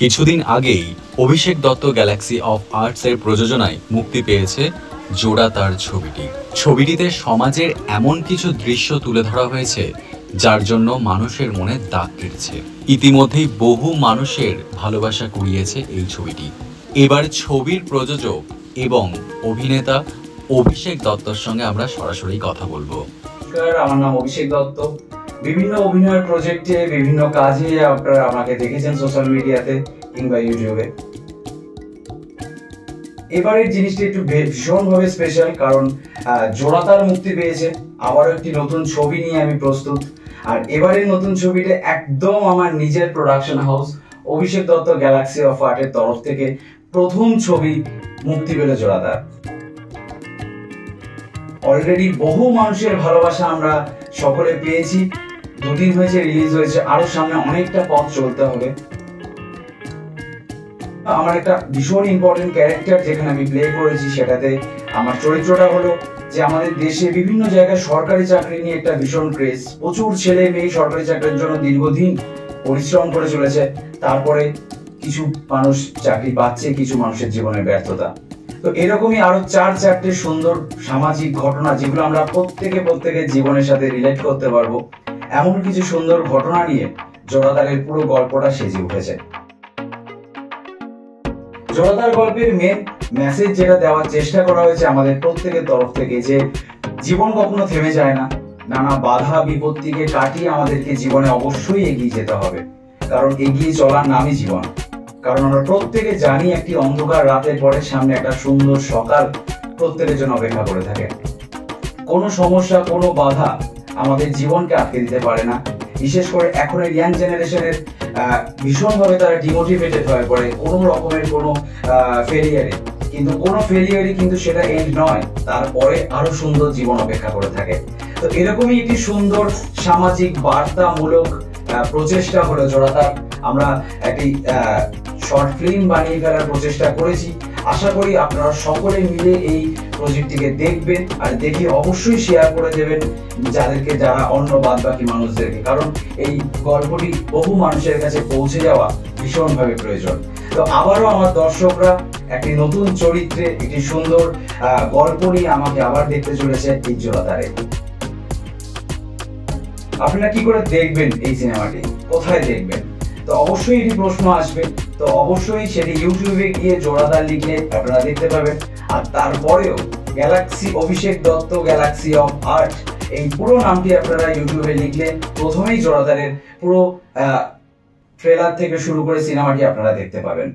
কিছুদিন আগেই অভিষেক Dutta Galaxy of arts এর প্রযোজনায় মুক্তি পেয়েছে জোড়া তার ছবিটি। ছবিটিতে সমাজের এমন কিছু দৃশ্য তুলে ধরা হয়েছে যার জন্য মানুষের মনে দাগ কেটেছে। ইতিমধ্যেই বহু মানুষের ভালোবাসা কুড়িয়েছে এই ছবিটি। এবার ছবির প্রযোজক এবং অভিনেতা অভিষেক দত্তর সঙ্গে আমরা সরাসরি কথা বলবো। আমার নাম অভিষেক দত্ত। বিভিন্ন অভিনয়ের প্রজেক্টে বিভিন্ন কাজে আপনারা আমাকে দেখেছেন সোশ্যাল মিডিয়াতে কিংবা ইউটিউবে। এবারের জিনিসটা একটু ভীষণভাবে স্পেশাল, কারণ জোড়াতার মুক্তি পেয়েছে। আবারও একটি নতুন ছবি নিয়ে আমি প্রস্তুত। আর এবারের নতুন ছবিটা একদম আমার নিজের production house Abhishek Dutta Galaxy of আর্টের তরফ থেকে প্রথম ছবি মুক্তি পেল জোড়াতার। অলরেডি বহু মানুষের ভালোবাসা আমরা সকলে পেয়েছি। দুদিন হয়েছে রিলিজ হয়েছে, আরো সামনে অনেকটা পথ চলতে হবে। আমার একটা ভীষণ ইম্পর্টেন্ট ক্যারেক্টার যেখানে আমি প্লে করেছি, সেটাতে আমার চরিত্রটা হলো যে আমাদের দেশে বিভিন্ন জায়গায় সরকারি চাকরি নিয়ে একটা ভীষণ ক্রেজ। প্রচুর ছেলে মেয়ে সরকারি চাকরির জন্য দীর্ঘদিন পরিশ্রম করে চলেছে, তারপরে কিছু মানুষ চাকরি পাচ্ছে, কিছু মানুষের জীবনের ব্যর্থতা। তো এরকমই আরো চারটে সুন্দর সামাজিক ঘটনা যেগুলো আমরা প্রত্যেকের জীবনের সাথে রিলেট করতে পারবো, এমন কিছু সুন্দর ঘটনা নিয়ে জোড়াতারের পুরো গল্পটা সেজে উঠেছে। জোড়াতার গল্পের মেন মেসেজ যেটা দেওয়ার চেষ্টা করা হয়েছে আমাদের প্রত্যেকের তরফ থেকে, যে জীবন কখনো থেমে যায় না। নানা বাধা বিপত্তিকে কাটিয়ে আমাদেরকে জীবনে অবশ্যই এগিয়ে যেতে হবে, কারণ এগিয়ে চলার নামই জীবন। কারণ আমরা প্রত্যেকে জানি একটি অন্ধকার রাতের পরে সামনে একটা সুন্দর সকাল প্রত্যেকের জন্য অপেক্ষা করে থাকে। কোনো সমস্যা, কোনো বাধা আমাদের জীবনকে আটকে দিতে পারে না। বিশেষ করে এখনের ইয়াং জেনারেশনের ভীষণভাবে তারা ডিমোটিভেটেড হয়ে পড়ে কোনো রকমের কোনো ফেলিয়ারে। কিন্তু কোনো ফেলিয়ারই কিন্তু সেটা এন্ড নয়, তারপরে আরো সুন্দর জীবন অপেক্ষা করে থাকে। তো এরকমই একটি সুন্দর সামাজিক বার্তামূলক প্রচেষ্টা হলো জোড়াতার। আমরা একটি শর্ট ফিল্ম বানিয়ে ফেলার প্রচেষ্টা করেছি। আশা করি আপনারা সকলে মিলে এই প্রজেক্টটিকে দেখবেন, আর দেখে অবশ্যই শেয়ার করে দেবেন যারা অন্য বাদ বাকি মানুষদেরকে, কারণ এই গল্পটি বহু মানুষের কাছে পৌঁছে যাওয়া ভীষণভাবে প্রয়োজন। তো আবারও আমার দর্শকরা একটি নতুন চরিত্রে একটি সুন্দর গল্প নিয়ে আমাকে আবার দেখতে চলেছে এই জোড়াতারে। আপনারা কি করে দেখবেন এই সিনেমাটি, কোথায় দেখবেন? তো অবশ্যই এটি প্রশ্ন আসবে। তো অবশ্যই সেটি ইউটিউবে গিয়ে জোড়াতার লিখলে আপনারা দেখতে পাবেন। আর তারপরেও Galaxy Abhishek Dutta Galaxy of art এই পুরো নামটি আপনারা ইউটিউবে লিখলে প্রথমেই জোড়াতারের পুরো ট্রেলার থেকে শুরু করে সিনেমাটি আপনারা দেখতে পাবেন।